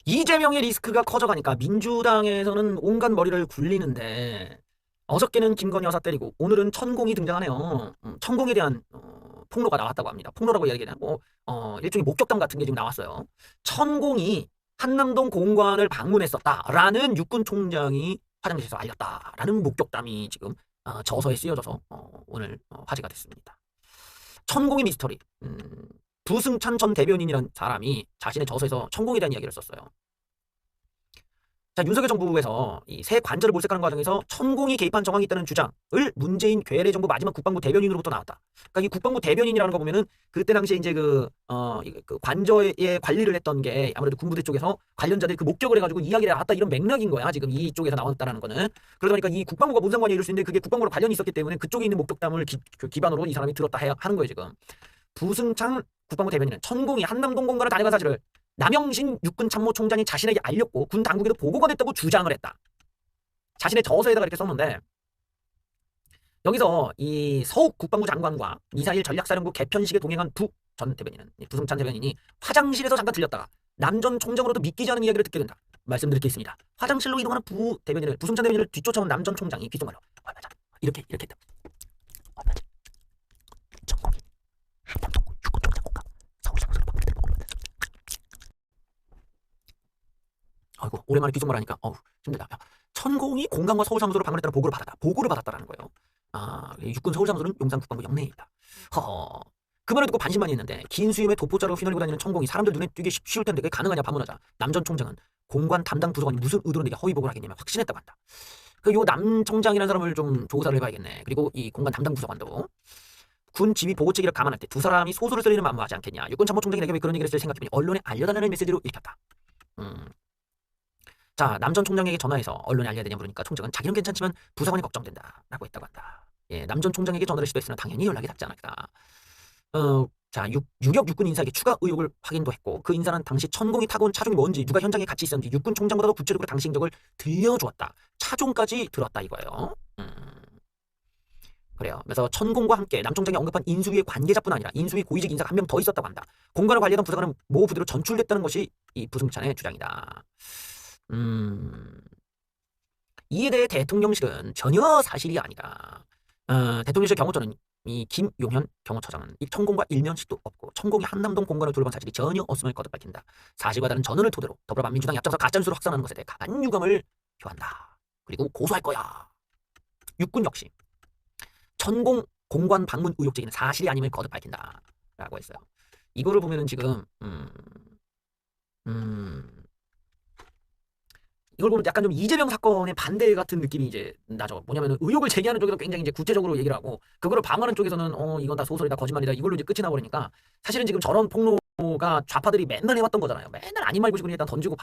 이재명의 리스크가 커져가니까 민주당에서는 온갖 머리를 굴리는데 어저께는 김건희 여사 때리고 오늘은 천공이 등장하네요. 천공에 대한 폭로가 나왔다고 합니다. 폭로라고 이야기하고 일종의 목격담 같은 게 지금 나왔어요. 천공이 한남동 공관을 방문했었다라는 육군 총장이 화장실에서 알렸다라는 목격담이 지금 저서에 쓰여져서 오늘 화제가 됐습니다. 천공의 미스터리. 부승찬 전 대변인이라는 사람이 자신의 저서에서 천공에 대한 이야기를 썼어요. 자, 윤석열 정부에서 이 새 관절을 몰색하는 과정에서 천공이 개입한 정황이 있다는 주장을 문재인 괴뢰 정부 마지막 국방부 대변인으로부터 나왔다. 그러니까 이 국방부 대변인이라는 거 보면은 그때 당시에 이제 그 관저의 관리를 했던 게 아무래도 군부대 쪽에서 관련자들이 그 목격을 해가지고 이야기를 해왔다 이런 맥락인 거야. 지금 이쪽에서 나왔다라는 거는. 그러다 보니까 이 국방부가 무슨 상관이 이럴 수 있는데 그게 국방부로 관련이 있었기 때문에 그쪽에 있는 목격담을 기반으로 이 사람이 들었다 하는 거예요, 지금. 부승창 국방부 대변인은 천공이 한남동 공간을 다녀간 사실을 남영신 육군 참모총장이 자신에게 알렸고 군 당국에도 보고가 됐다고 주장을 했다. 자신의 저서에다가 이렇게 썼는데 여기서 이 서욱 국방부 장관과 미사일 전략사령부 개편식에 동행한 전 대변인은 부승찬 대변인이 화장실에서 잠깐 들렸다가 남 전 총장으로도 믿기지 않은 이야기를 듣게 된다. 말씀드릴 게 있습니다. 화장실로 이동하는 부승찬 대변인을 뒤쫓아온 남 전 총장이 귓속말로 얼마 전 이렇게 했다. 얼마 전 천공이 한남동 육군 총장과 서울 사무소로 방문했다는 보고를 받았다. 아이고 오랜만에 귓속말 하니까 힘들다. 천공이 공강과 서울 사무소로 방문했다는 보고를 받았다라는 거예요. 육군 서울 사무소는 용산 국방부 영내에 있다. 그 말을 듣고 반신반의 했는데 긴 수염에 도포자로 휘날리고 다니는 천공이 사람들 눈에 띄기 쉬울 텐데 그게 가능하냐 반문하자 남 전 총장은 공관 담당 부서관이 무슨 의도로 내게 허위 보고를 하겠냐며 확신했다고 한다. 요 남 총장이라는 사람을 좀 조사를 해봐야겠네. 그리고 이 공관 담당 부서관도 군 지휘 보고 체계를 감안할 때 두 사람이 소설을 쓸 일은 만무하지 않겠냐. 육군 참모총장이 내게 왜 그런 얘기를 했을 생각해보니 언론에 알려달라는 메시지로 읽혔다. 자, 남 전 총장에게 전화해서 언론에 알려야 되냐 물으니까 총장은 자기는 괜찮지만 부사관이 걱정된다라고 했다고 한다. 예, 남 전 총장에게 전화를 시도했으나 당연히 연락이 닿지 않았다. 자, 유력 육군 인사에게 추가 의혹을 확인도 했고 그 인사는 당시 천공이 타고 온 차종이 뭔지 누가 현장에 같이 있었는지 육군 총장보다도 구체적으로 당시 행적을 들려주었다. 차종까지 들었다 이거예요. 그래요. 그래서 천공과 함께 남 총장이 언급한 인수위의 관계자뿐 아니라 인수위 고위직 인사가 한 명 더 있었다고 한다. 공관을 관리하던 부사관은 모 부대로 전출됐다는 것이 이 부승찬의 주장이다. 이에 대해 대통령실은 전혀 사실이 아니다. 대통령실 경호처는 이 김용현 경호처장은 이 천공과 일면식도 없고 천공이 한남동 공간을 둘러본 사실이 전혀 없음을 거듭 밝힌다. 사실과 다른 전언을 토대로 더불어민주당이 앞장서 가짜뉴스로 확산하는 것에 대해 강한 유감을 표한다. 그리고 고소할 거야. 육군 역시 천공 공관 방문 의혹 제기는 사실이 아님을 거듭 밝힌다. 라고 했어요. 이거를 보면은 지금 이걸 보면 약간 좀 이재명 사건의 반대 같은 느낌이 이제 나죠. 뭐냐면은 의혹을 제기하는 쪽에서 굉장히 이제 구체적으로 얘기를 하고 그거를 방어하는 쪽에서는 이건 다 소설이다 거짓말이다 이걸로 이제 끝이 나버리니까 사실은 지금 저런 폭로가 좌파들이 맨날 해왔던 거잖아요. 맨날 아닌 말고 싶으니 일단 던지고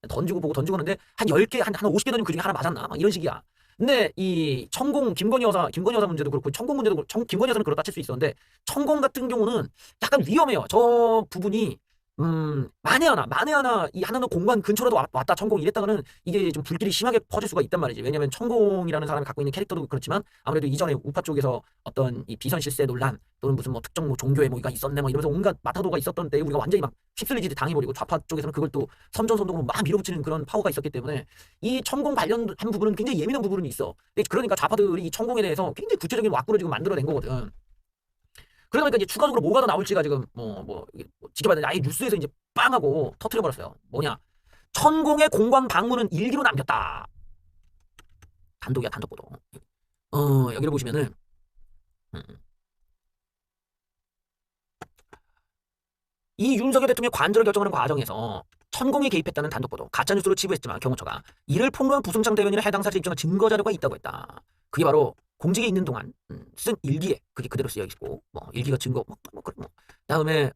던지고 보고 던지고 하는데 한 10개 한 50개 던지면 그중에 하나 맞았나 막 이런 식이야. 근데 이 천공 김건희 여사 문제도 그렇고 천공 문제도 그렇고 김건희 여사는 그렇다 칠 수 있었는데 천공 같은 경우는 약간 위험해요. 저 부분이 만에 하나 이 하나는 공간 근처라도 왔다 천공 이랬다가는 이게 좀 불길이 심하게 퍼질 수가 있단 말이지. 왜냐면 천공이라는 사람이 갖고 있는 캐릭터도 그렇지만 아무래도 이전에 우파 쪽에서 어떤 이 비선 실세 논란 또는 무슨 뭐 특정 뭐 종교의 뭐가 있었네 뭐 이러면서 온갖 마타도가 있었던 때 우리가 완전히 막 휩쓸리지 당해버리고 좌파 쪽에서는 그걸 또 선전선동으로 막 밀어붙이는 그런 파워가 있었기 때문에 이 천공 관련한 부분은 굉장히 예민한 부분이 있어. 그러니까 좌파들이 이 천공에 대해서 굉장히 구체적인 왁구를 지금 만들어낸 거거든. 그러다 보니까 이제 추가적으로 뭐가 더 나올지가 지금 지켜봐야 되는데 아예 뉴스에서 이제 빵 하고 터트려버렸어요. 뭐냐? 천공의 공관 방문은 일기로 남겼다. 단독이야, 단독 보도. 여기를 보시면은 이 윤석열 대통령의 관절을 결정하는 과정에서 천공이 개입했다는 단독 보도, 가짜뉴스로 치부했지만 경호처가 이를 폭로한 부승찬 대변인의 해당 사실 입증한 증거 자료가 있다고 했다. 그게 바로 공직에 있는 동안 쓴 일기에 그게 그대로 쓰여 있고 일기가 증거 다음에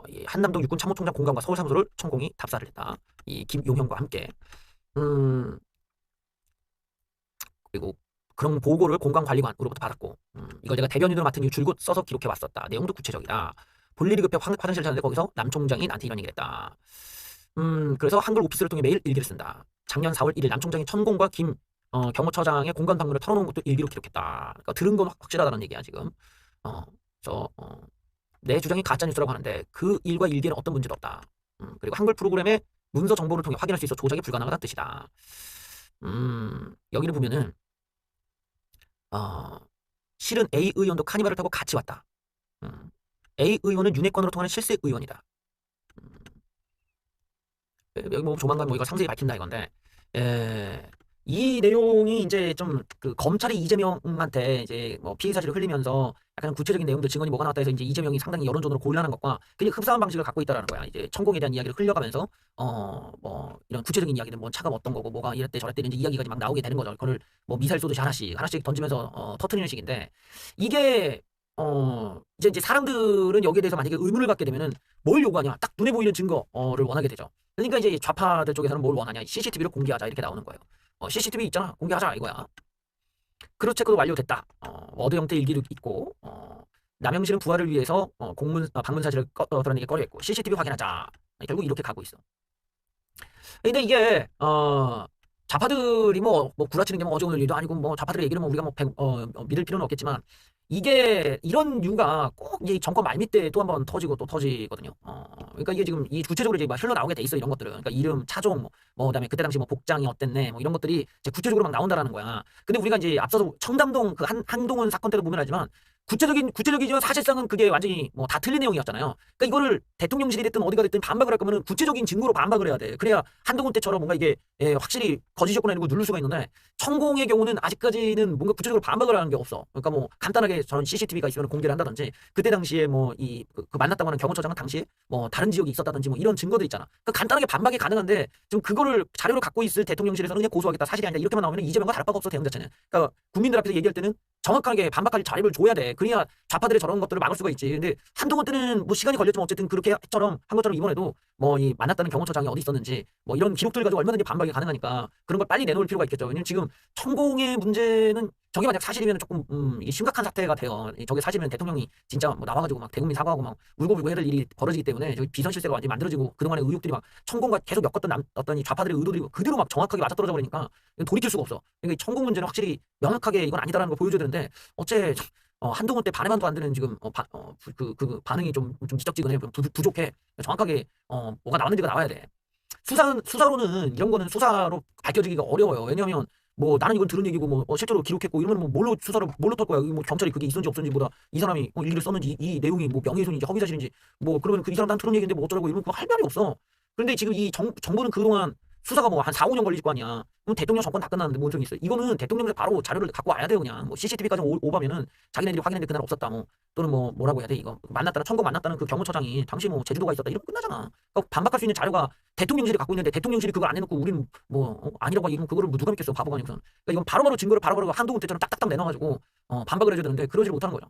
이 한남동 육군 참모총장 공관과 서울 사무소를 천공이 답사를 했다. 이 김용현과 함께 그리고 그런 보고를 공관관리관으로부터 받았고 이걸 내가 대변인으로 맡은 이유 줄곧 써서 기록해 왔었다. 내용도 구체적이다. 볼 일이 급해 화장실 찾는데 거기서 남 총장이 나한테 이런 얘기를 했다. 그래서 한글 오피스를 통해 매일 일기를 쓴다. 작년 4월 1일 남 총장이 천공과 김 경호처장의 공간 방문을 털어놓은 것도 일기로 기록했다. 그러니까 들은 건 확실하다는 얘기야 지금. 내 주장이 가짜뉴스라고 하는데 그 일과 일기에는 어떤 문제도 없다. 그리고 한글 프로그램에 문서 정보를 통해 확인할 수 있어 조작이 불가능하다는 뜻이다. 여기를 보면은 어, 실은 A 의원도 카니발을 타고 같이 왔다. A 의원은 윤회권으로 통하는 실세 의원이다. 여기 뭐 조만간 뭐 이거 상세히 밝힌다 이건데, 이 내용이 이제 좀 그 검찰이 이재명한테 이제 뭐 피의 사실을 흘리면서 약간 구체적인 내용들 증언이 뭐가 나왔다 해서 이제 이재명이 상당히 여론전으로 곤란한 것과 굉장히 흡사한 방식을 갖고 있다라는 거야. 이제 천공에 대한 이야기를 흘려가면서 뭐 이런 구체적인 이야기들 뭐 차가 어떤 거고 뭐가 이랬대 저랬대 이제 이야기가 막 나오게 되는 거죠. 그걸 뭐 미사일 쏘듯이 하나씩 던지면서 터트리는 식인데, 이게 이제 사람들은 여기에 대해서 만약에 의문을 갖게 되면은 뭘 요구하냐? 딱 눈에 보이는 증거를 원하게 되죠. 그러니까 이제 좌파들 쪽에서는 뭘 원하냐? CCTV를 공개하자 이렇게 나오는 거예요. CCTV 있잖아, 공개하자 이거야. 크로스 체크도 완료됐다. 워드 형태 일기도 있고, 남영실은 부활을 위해서 방문 사실을 드러내기 꺼려했고, CCTV 확인하자. 결국 이렇게 가고 있어. 근데 이게 좌파들이 뭐 구라치는 게 뭐 어제 오늘 일도 아니고 뭐 좌파들의 얘기를 뭐 우리가 뭐 믿을 필요는 없겠지만, 이게 이런 이유가 꼭 이제 정권 말미때 또 한번 터지고 또 터지거든요. 그러니까 이게 지금 이 구체적으로 이제 막 흘러나오게 돼 있어 이런 것들은. 그러니까 이름, 차종, 뭐 그다음에 그때 당시 뭐 복장이 어땠네, 뭐 이런 것들이 이제 구체적으로 막 나온다라는 거야. 근데 우리가 이제 앞서서 청담동 그 한동훈 사건 때도 보면 알지만 구체적이지만 사실상은 그게 완전히 뭐 다 틀린 내용이었잖아요. 그러니까 이거를 대통령실이 됐든 어디가 됐든 반박을 할 거면은 구체적인 증거로 반박을 해야 돼. 그래야 한동훈 때처럼 뭔가 이게 확실히 거짓이었구나 이런 거 누를 수가 있는데, 천공의 경우는 아직까지는 뭔가 구체적으로 반박을 하는 게 없어. 그러니까 뭐 간단하게 저런 CCTV가 있으면 공개를 한다든지, 그때 당시에 뭐 그 만났다고 하는 경호처장은 당시에 뭐 다른 지역이 있었다든지 뭐 이런 증거들 있잖아. 그러니까 간단하게 반박이 가능한데 지금 그거를 자료를 갖고 있을 대통령실에서는 그냥 고소하겠다, 사실이 아니다 이렇게만 나오면 이재명과 다를 바가 없어 대응 자체는. 그러니까 국민들 앞에서 얘기할 때는 정확하게 반박할 자료를 줘야 돼. 그래야 좌파들의 저런 것들을 막을 수가 있지. 근데 한동훈 때는 뭐 시간이 걸렸지만 어쨌든 그렇게 한 것처럼 이번에도 뭐 이 만났다는 경호처장이 어디 있었는지 뭐 이런 기록들 가지고 얼마든지 반박이 가능하니까 그런 걸 빨리 내놓을 필요가 있겠죠. 왜냐면 지금 천공의 문제는 저게 만약 사실이면 조금 이게 심각한 사태가 돼요. 저게 사실이면 대통령이 진짜 뭐 나와가지고 막 대국민 사과하고 막 울고 해야 될 일이 벌어지기 때문에 저기 비선 실세가 완전히 만들어지고 그동안의 의혹들이 막 천공과 계속 엮었던 어떤 이 좌파들의 의도들이 그대로 막 정확하게 맞아떨어져 버리니까 돌이킬 수가 없어. 그러니까 천공 문제는 확실히 명확하게 이건 아니다라는 걸 보여줘야 되는데, 어째 한동훈 때 반에만도 안 되는 지금 그 반응이 좀 지적지근해, 부족해. 정확하게 뭐가 나왔는지가 나와야 돼. 수사로는 이런 거는 수사로 밝혀지기가 어려워요. 왜냐하면 뭐 나는 이건 들은 얘기고 뭐 실제로 기록했고 이러면 뭐 뭘로 털 거야? 뭐 경찰이 그게 있었는지 없었는지보다 이 사람이 일기를 썼는지 이 내용이 뭐 명예훼손인지 허위사실인지 뭐 그러면 그 이 사람 난 들은 얘기인데 뭐 어쩌라고 이러면 그거 할 말이 없어. 그런데 지금 이 정부는 그동안 수사가 뭐 한 4, 5년 걸릴 거 아니야. 그럼 대통령 정권 다 끝났는데 뭔 소용이 있어. 이거는 대통령실 바로 자료를 갖고 와야 돼요. 그냥 뭐 CCTV까지 오바면은 자기네들이 확인했는데 그날 없었다 뭐, 또는 뭐 뭐라고 해야 돼 이거 만났다는 천공 만났다는 그 경호처장이 당시 뭐 제주도가 있었다 이러면 끝나잖아. 그러니까 반박할 수 있는 자료가 대통령실이 갖고 있는데 대통령실이 그걸 안 해놓고 우리는 뭐 아니라고 이러면 그거를 뭐 누가 믿겠어, 바보가 아니고선. 그러니까 이건 바로바로 증거를 바로바로 한동훈 때처럼 딱딱딱 내놔가지고 반박을 해줘야 되는데 그러지 못하는 거죠.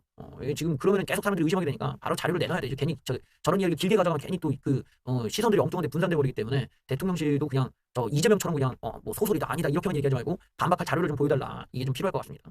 지금 그러면 계속 사람들이 의심하게 되니까 바로 자료를 내놔야 돼. 괜히 저런 이야기를 길게 가져가면 괜히 또 그 시선들이 엉뚱한데 분산돼 버리기 때문에 대통령실도 그냥 이재명처럼 그냥 뭐 소설이다 아니다 이렇게만 얘기하지 말고 반박할 자료를 좀 보여달라, 이게 좀 필요할 것 같습니다.